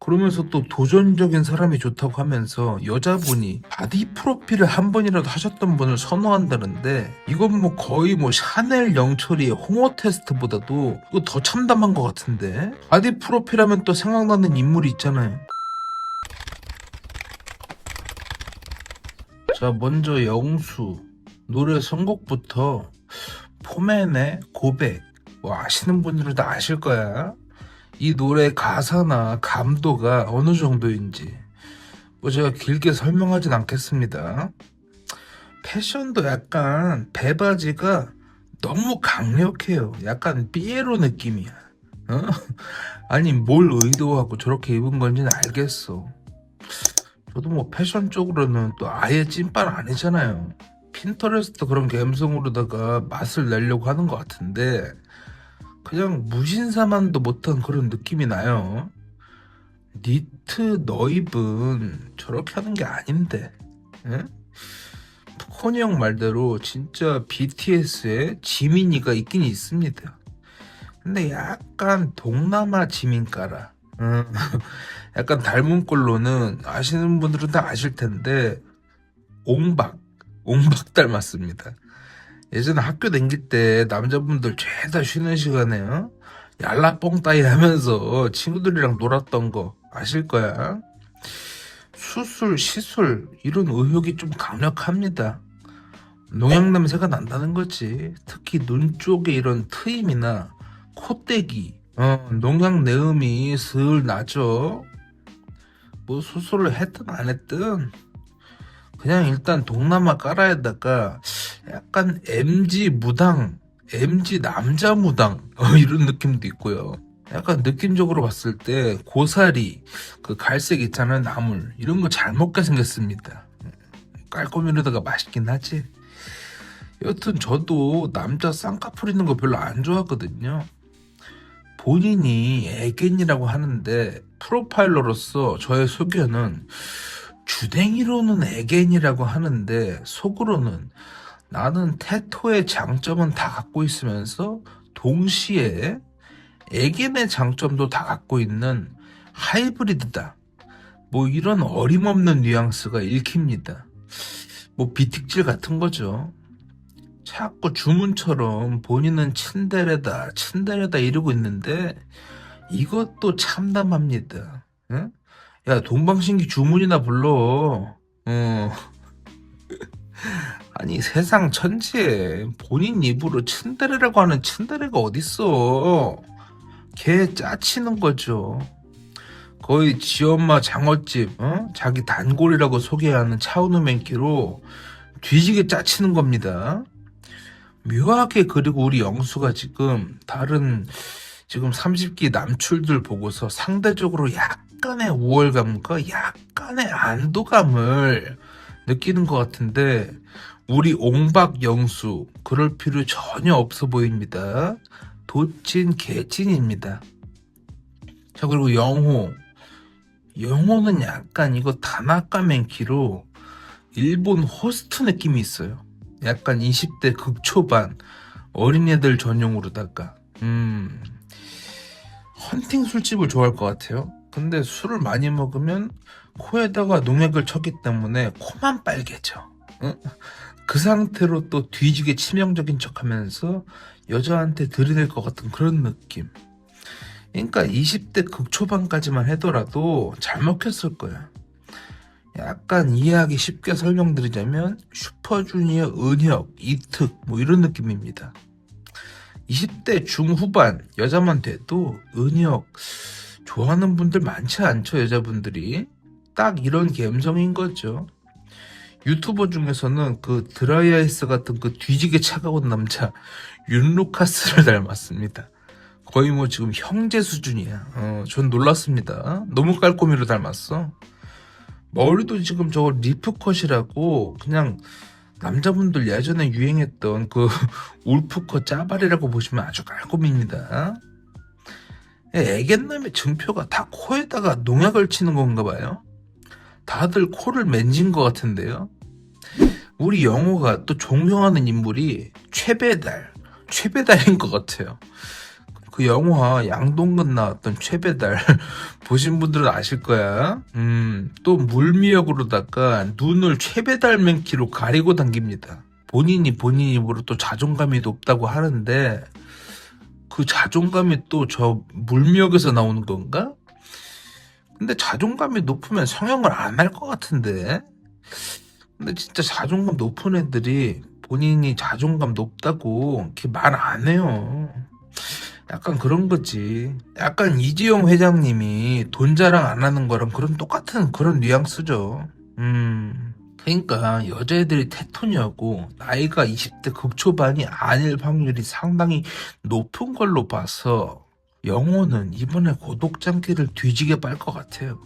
그러면서 또 도전적인 사람이 좋다고 하면서 여자분이 바디 프로필을 한 번이라도 하셨던 분을 선호한다는데, 이건 뭐 거의 뭐 샤넬 영철이의 홍어 테스트보다도 이거 더 참담한 것 같은데. 바디 프로필 하면 또 생각나는 인물이 있잖아요. 자, 먼저 영수 노래 선곡부터 포맨의 고백, 뭐 아시는 분들은 다 아실 거야. 이 노래 가사나 감도가 어느 정도인지 뭐 제가 길게 설명하진 않겠습니다. 패션도 약간 배바지가 너무 강력해요. 약간 삐에로 느낌이야. 어? 아니 뭘 의도하고 저렇게 입은 건지는 알겠어. 저도 뭐 패션 쪽으로는 또 아예 찐빨 아니잖아요. 핀터레스트 그런 감성으로다가 맛을 내려고 하는 것 같은데, 그냥 무신사만도 못한 그런 느낌이 나요. 니트 너입은 저렇게 하는 게 아닌데. 예? 코니 형 말대로 진짜 BTS에 지민이가 있긴 있습니다. 근데 약간 동남아 지민가라. 약간 닮은 꼴로는 아시는 분들은 다 아실 텐데, 옹박 닮았습니다. 예전에 학교 다닐 때 남자분들 죄다 쉬는 시간에 얄라뽕 따위 하면서 친구들이랑 놀았던 거 아실 거야. 수술, 시술 이런 의혹이 좀 강력합니다. 농약 냄새가 난다는 거지. 특히 눈 쪽에 이런 트임이나 콧대기, 농약 내음이 슬 나죠. 뭐 수술을 했든 안 했든 그냥 일단 동남아 까라에다가 약간 MG 무당, MG 남자 무당 이런 느낌도 있고요. 약간 느낌적으로 봤을 때 고사리, 그 갈색 있잖아요, 나물 이런 거 잘 먹게 생겼습니다. 깔끔이로다가 맛있긴 하지. 여튼 저도 남자 쌍꺼풀 있는 거 별로 안 좋아하거든요. 본인이 애견이라고 하는데 프로파일러로서 저의 소견은 주댕이로는 애견이라고 하는데 속으로는 나는 테토의 장점은 다 갖고 있으면서 동시에 애견의 장점도 다 갖고 있는 하이브리드다. 뭐 이런 어림없는 뉘앙스가 읽힙니다. 뭐 비틱질 같은 거죠. 자꾸 주문처럼 본인은 친데레다 이러고 있는데 이것도 참담합니다. 응? 야, 동방신기 주문이나 불러. 아니 세상 천지에 본인 입으로 츤데레라고 하는 츤데레가 어딨어. 걔 짜치는 거죠. 거의 지엄마 장어집 자기 단골이라고 소개하는 차은우 맹키로 뒤지게 짜치는 겁니다. 묘하게. 그리고 우리 영수가 지금 30기 남출들 보고서 상대적으로 약간의 우월감과 약간의 안도감을 느끼는 것 같은데, 우리 옹박 영수 그럴 필요 전혀 없어 보입니다. 도찐 개찐입니다. 자, 그리고 영호는 약간 이거 다나카 맹키로 일본 호스트 느낌이 있어요. 약간 20대 극초반 어린애들 전용으로다가 헌팅 술집을 좋아할 것 같아요. 근데 술을 많이 먹으면 코에다가 농약을 쳤기 때문에 코만 빨개져. 그 상태로 또 뒤지게 치명적인 척하면서 여자한테 들이댈 것 같은 그런 느낌. 그러니까 20대 극초반까지만 하더라도 잘 먹혔을 거야. 약간 이해하기 쉽게 설명드리자면 슈퍼주니어 은혁, 이특 뭐 이런 느낌입니다. 20대 중후반 여자만 돼도 은혁 좋아하는 분들 많지 않죠, 여자분들이. 딱 이런 감성인 거죠. 유튜버 중에서는 그 드라이아이스 같은 그 뒤지게 차가운 남자 윤루카스를 닮았습니다. 거의 뭐 지금 형제 수준이야. 전 놀랐습니다. 너무 깔끔이로 닮았어. 머리도 지금 저거 리프컷이라고, 그냥 남자분들 예전에 유행했던 그 울프컷 짜발이라고 보시면 아주 깔끔입니다. 애견남의 증표가 다 코에다가 농약을 치는 건가 봐요. 다들 코를 맨진 것 같은데요. 우리 영호가 또 존경하는 인물이 최배달인 것 같아요. 그 영화 양동근 나왔던 최배달 보신 분들은 아실 거야. 또 물미역으로다가 눈을 최배달 맹키로 가리고 당깁니다. 본인이 본인 입으로 또 자존감이 높다고 하는데 그 자존감이 또 저 물미역에서 나오는 건가? 근데 자존감이 높으면 성형을 안 할 것 같은데. 근데 진짜 자존감 높은 애들이 본인이 자존감 높다고 이렇게 말 안 해요. 약간 그런 거지. 약간 이재용 회장님이 돈 자랑 안 하는 거랑 그런 똑같은 그런 뉘앙스죠. 그러니까 여자애들이 테토냐고 나이가 20대 극초반이 아닐 확률이 상당히 높은 걸로 봐서 영호는 이번에 고독장기를 뒤지게 빨 것 같아요.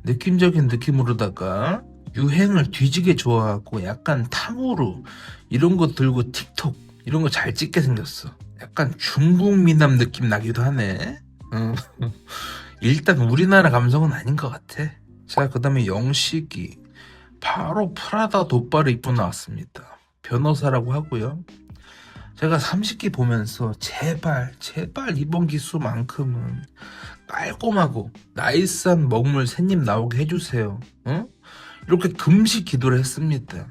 느낌적인 느낌으로다가 유행을 뒤지게 좋아하고 약간 탕후루 이런 거 들고 틱톡 이런 거 잘 찍게 생겼어. 약간 중국 미남 느낌 나기도 하네. 일단 우리나라 감성은 아닌 것 같아. 자, 그 다음에 영식이 바로 프라다 돗바를 입고 나왔습니다. 변호사라고 하고요. 제가 30기 보면서 제발 이번 기수만큼은 깔끔하고 나이스한 먹물 새님 나오게 해주세요. 이렇게 금시 기도를 했습니다.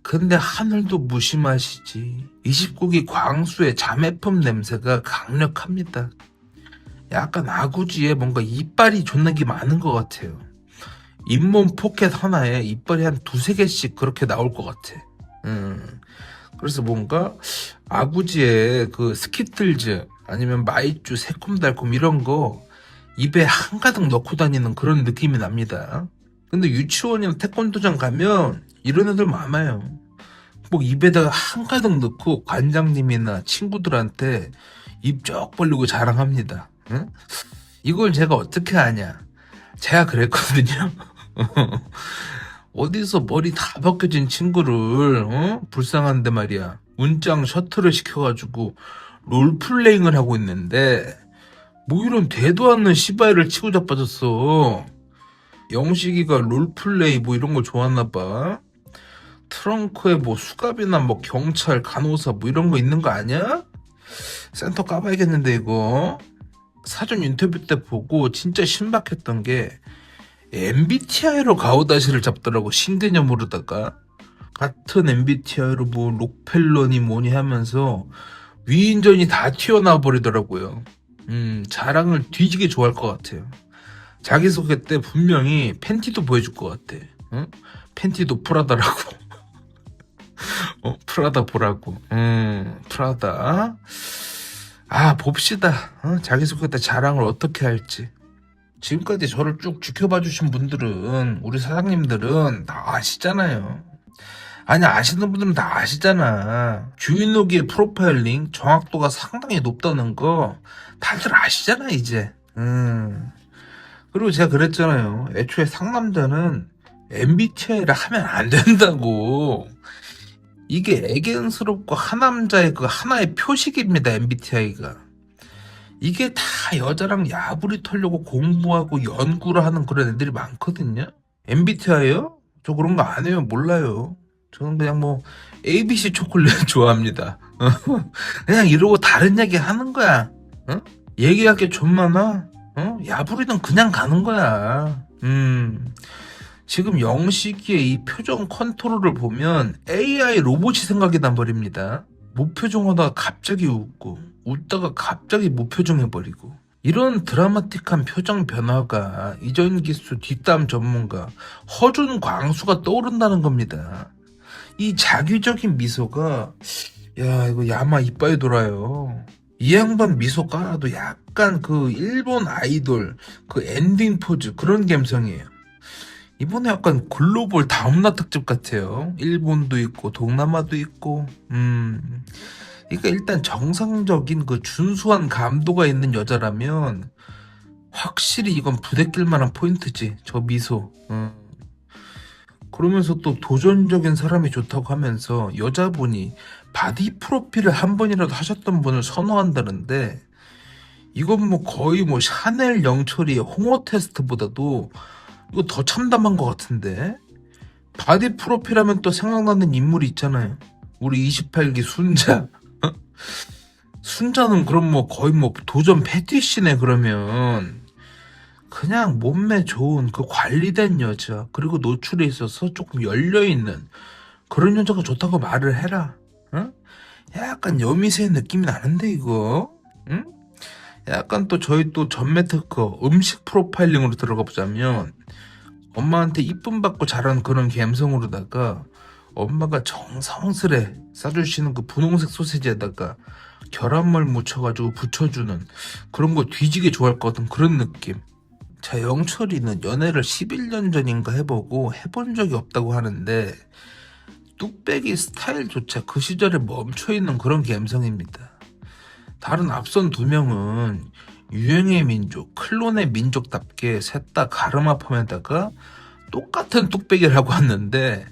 근데 하늘도 무심하시지. 29기 광수의 자매품 냄새가 강력합니다. 약간 아구지에 뭔가 이빨이 존나 게 많은 것 같아요. 잇몸 포켓 하나에 이빨이 한 두세 개씩 그렇게 나올 것 같아. 그래서 뭔가 아구지에 그 스키틀즈 아니면 마이쮸 새콤달콤 이런 거 입에 한가득 넣고 다니는 그런 느낌이 납니다. 근데 유치원이나 태권도장 가면 이런 애들 많아요. 뭐 입에다가 한가득 넣고 관장님이나 친구들한테 입 쩍 벌리고 자랑합니다. 응? 이걸 제가 어떻게 아냐? 제가 그랬거든요. 어디서 머리 다 벗겨진 친구를 불쌍한데 말이야. 문짱 셔틀을 시켜가지고 롤플레잉을 하고 있는데 뭐 이런 되도 않는 시바이를 치고 자빠졌어. 영식이가 롤플레이 뭐 이런 걸 좋아하나봐. 트렁크에 뭐 수갑이나 뭐 경찰 간호사 뭐 이런 거 있는 거 아니야? 센터 까봐야겠는데 이거. 사전 인터뷰 때 보고 진짜 신박했던 게 MBTI로 가오다시를 잡더라고. 신개념으로다가 같은 MBTI로 뭐 록펠러니 뭐니 하면서 위인전이 다 튀어나와 버리더라고요. 자랑을 뒤지게 좋아할 것 같아요. 자기소개 때 분명히 팬티도 보여줄 것 같아. 응? 팬티도 프라다라고. 프라다 보라고. 프라다. 아, 봅시다. 자기소개 때 자랑을 어떻게 할지. 지금까지 저를 쭉 지켜봐 주신 분들은, 우리 사장님들은 다 아시잖아요. 아니, 아시는 분들은 다 아시잖아. 주인호기의 프로파일링 정확도가 상당히 높다는 거 다들 아시잖아, 이제. 그리고 제가 그랬잖아요. 애초에 상남자는 MBTI를 하면 안 된다고. 이게 애견스럽고 하남자의 그 하나의 표식입니다, MBTI가. 이게 다 여자랑 야부리 털려고 공부하고 연구를 하는 그런 애들이 많거든요. MBTI요? 저 그런 거 안 해요. 몰라요. 저는 그냥 뭐 ABC 초콜릿 좋아합니다. 그냥 이러고 다른 얘기 하는 거야. 얘기할 게 좀 많아. 야부리는 그냥 가는 거야. 지금 영식이의 이 표정 컨트롤을 보면 AI 로봇이 생각이 나버립니다. 무표정하다가 갑자기 웃고 웃다가 갑자기 무표정해버리고 이런 드라마틱한 표정 변화가 이전 기수 뒷담 전문가 허준 광수가 떠오른다는 겁니다. 이 자기적인 미소가 야 이거 야마 이빠이 돌아요. 이 양반 미소 깔아도 약간 그 일본 아이돌 그 엔딩 포즈 그런 감성이에요. 이번에 약간 글로벌 다음나 특집 같아요. 일본도 있고 동남아도 있고 그러니까 일단 정상적인 그 준수한 감도가 있는 여자라면 확실히 이건 부대낄 만한 포인트지. 저 미소. 그러면서 또 도전적인 사람이 좋다고 하면서 여자분이 바디 프로필을 한 번이라도 하셨던 분을 선호한다는데 이건 뭐 거의 뭐 샤넬 영철이의 홍어 테스트보다도 이거 더 참담한 것 같은데. 바디 프로필 하면 또 생각나는 인물이 있잖아요. 우리 28기 순자. 순자는 그럼 뭐 거의 뭐 도전 패티시네 그러면. 그냥 몸매 좋은 그 관리된 여자, 그리고 노출에 있어서 조금 열려있는 그런 여자가 좋다고 말을 해라. 응? 약간 여미새 느낌이 나는데 이거. 응? 약간 또 저희 또 전매 특허 음식 프로파일링으로 들어가 보자면, 엄마한테 이쁨 받고 자란 그런 감성으로다가 엄마가 정성스레 싸주시는 그 분홍색 소세지에다가 계란물 묻혀가지고 부쳐주는 그런 거 뒤지게 좋아할 것 같은 그런 느낌. 자, 영철이는 연애를 11년 전인가 해보고 해본 적이 없다고 하는데 뚝배기 스타일조차 그 시절에 멈춰있는 그런 감성입니다. 다른 앞선 두 명은 유행의 민족, 클론의 민족답게 셋 다 가르마펌에다가 똑같은 뚝배기를 하고 왔는데,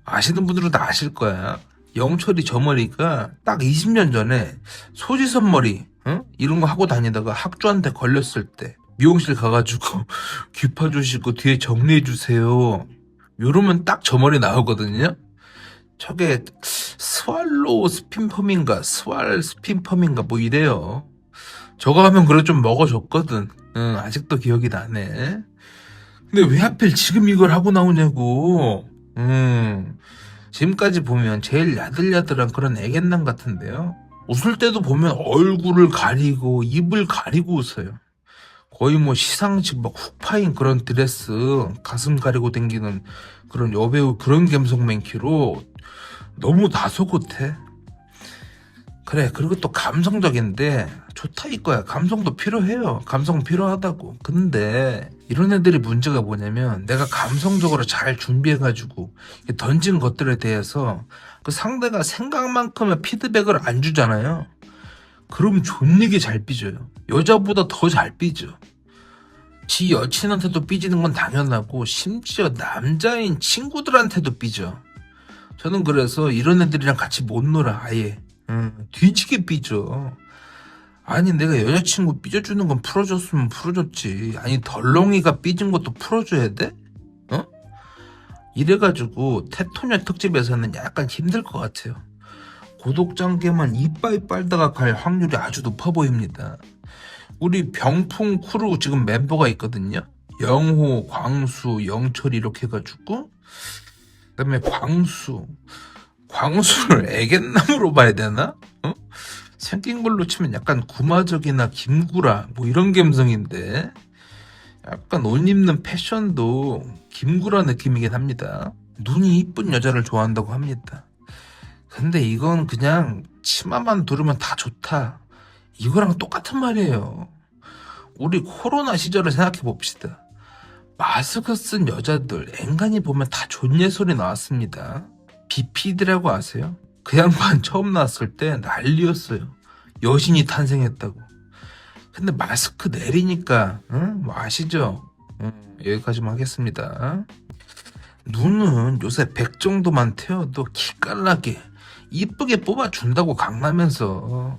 아시는 분들은 다 아실 거야. 영철이 저 머리가 딱 20년 전에 소지섭 머리, 응? 이런 거 하고 다니다가 학주한테 걸렸을 때 미용실 가가지고 귀 파주시고 뒤에 정리해주세요, 요러면 딱 저 머리 나오거든요. 저게 스왈로우 스핀펌인가 스왈 스핀펌인가 뭐 이래요. 저거 하면 그래 좀 먹어줬거든. 응, 아직도 기억이 나네. 근데 왜 하필 지금 이걸 하고 나오냐고. 지금까지 보면 제일 야들야들한 그런 애견남 같은데요. 웃을 때도 보면 얼굴을 가리고 입을 가리고 웃어요. 거의 뭐 시상식 막 훅 파인 그런 드레스, 가슴 가리고 댕기는 그런 여배우 그런 감성 맨키로 너무 다소곳해. 그래, 그리고 또 감성적인데 좋다 이거야. 감성도 필요해요. 감성 필요하다고. 근데 이런 애들이 문제가 뭐냐면, 내가 감성적으로 잘 준비해가지고 던진 것들에 대해서 그 상대가 생각만큼의 피드백을 안 주잖아요. 그럼 존나게 잘 삐져요. 여자보다 더 잘 삐져. 지 여친한테도 삐지는 건 당연하고 심지어 남자인 친구들한테도 삐져. 저는 그래서 이런 애들이랑 같이 못 놀아 아예. 뒤지게 삐져. 아니, 내가 여자친구 삐져주는 건 풀어줬으면 풀어줬지. 아니, 덜렁이가 삐진 것도 풀어줘야 돼? 어? 이래가지고 테토녀 특집에서는 약간 힘들 것 같아요. 고독장개만 이빠이 빨다가 갈 확률이 아주 높아 보입니다. 우리 병풍 크루 지금 멤버가 있거든요. 영호, 광수, 영철 이렇게 해가지고, 그다음에 광수를 애견남으로 봐야 되나? 어? 생긴 걸로 치면 약간 구마적이나 김구라 뭐 이런 감성인데, 약간 옷 입는 패션도 김구라 느낌이긴 합니다. 눈이 이쁜 여자를 좋아한다고 합니다. 근데 이건 그냥 치마만 두르면 다 좋다, 이거랑 똑같은 말이에요. 우리 코로나 시절을 생각해 봅시다. 마스크 쓴 여자들 엔간히 보면 다 존예 소리 나왔습니다. 비피드라고 아세요? 그 양반 처음 나왔을 때 난리였어요. 여신이 탄생했다고. 근데 마스크 내리니까 뭐 아시죠? 여기까지만 하겠습니다. 눈은 요새 100 정도만 태워도 기깔나게 이쁘게 뽑아준다고 강라면서,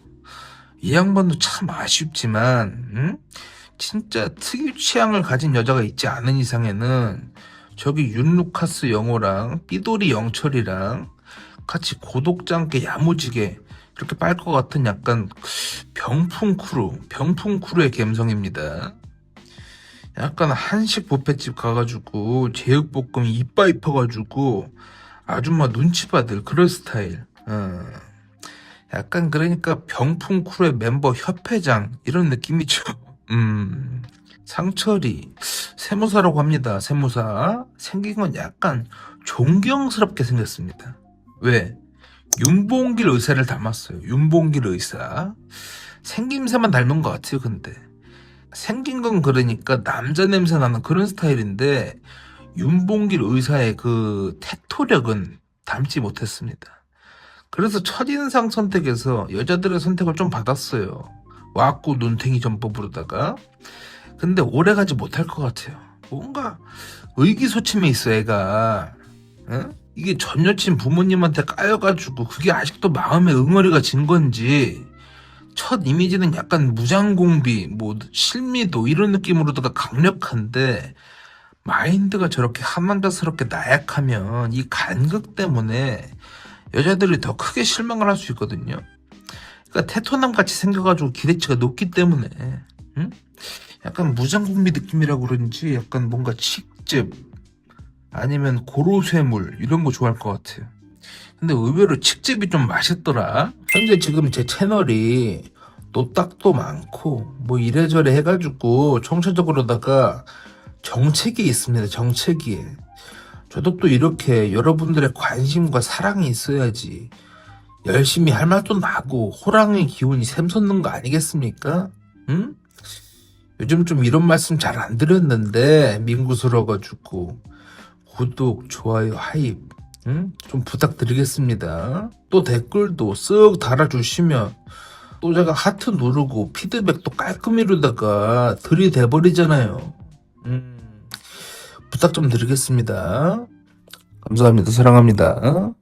이 양반도 참 아쉽지만 진짜 특유 취향을 가진 여자가 있지 않은 이상에는 저기 윤루카스 영호랑 삐돌이 영철이랑 같이 고독장께 야무지게 그렇게 빨 것 같은 약간 병풍크루의 감성입니다. 약간 한식 뷔페집 가가지고 제육볶음 이빠이 퍼가지고 아줌마 눈치 받을 그런 스타일. 약간 그러니까 병풍크루의 멤버 협회장 이런 느낌이죠. 상철이 세무사라고 합니다. 세무사. 생긴 건 약간 존경스럽게 생겼습니다. 왜? 윤봉길 의사를 닮았어요. 윤봉길 의사. 생김새만 닮은 것 같아요. 근데 생긴 건 그러니까 남자 냄새 나는 그런 스타일인데, 윤봉길 의사의 그 태토력은 닮지 못했습니다. 그래서 첫인상 선택에서 여자들의 선택을 좀 받았어요. 와꾸 눈탱이 전법으로다가. 근데 오래가지 못할 것 같아요. 뭔가 의기소침해 있어 애가. 응? 이게 전 여친 부모님한테 까여가지고 그게 아직도 마음에 응어리가 진 건지, 첫 이미지는 약간 무장공비, 뭐 실미도 이런 느낌으로다가 강력한데, 마인드가 저렇게 한남자스럽게 나약하면 이 간극 때문에 여자들이 더 크게 실망을 할 수 있거든요. 그러니까 테토남 같이 생겨가지고 기대치가 높기 때문에, 응? 약간 무장공비 느낌이라 그런지 약간 뭔가 칡즙 아니면 고로쇠물 이런 거 좋아할 것 같아요. 근데 의외로 칡즙이 좀 맛있더라. 현재 지금 제 채널이 노딱도 많고 뭐 이래저래 해가지고 총체적으로다가 정체기에 있습니다. 정체기에. 저도 또 이렇게 여러분들의 관심과 사랑이 있어야지 열심히 할 맛도 나고 호랑이 기운이 샘솟는 거 아니겠습니까? 응? 요즘 좀 이런 말씀 잘 안 드렸는데 민구스러워가지고 구독, 좋아요, 하입 응? 좀 부탁드리겠습니다. 또 댓글도 쓱 달아주시면 또 제가 하트 누르고 피드백도 깔끔히로다가 들이대버리잖아요. 부탁 좀 드리겠습니다. 감사합니다. 사랑합니다.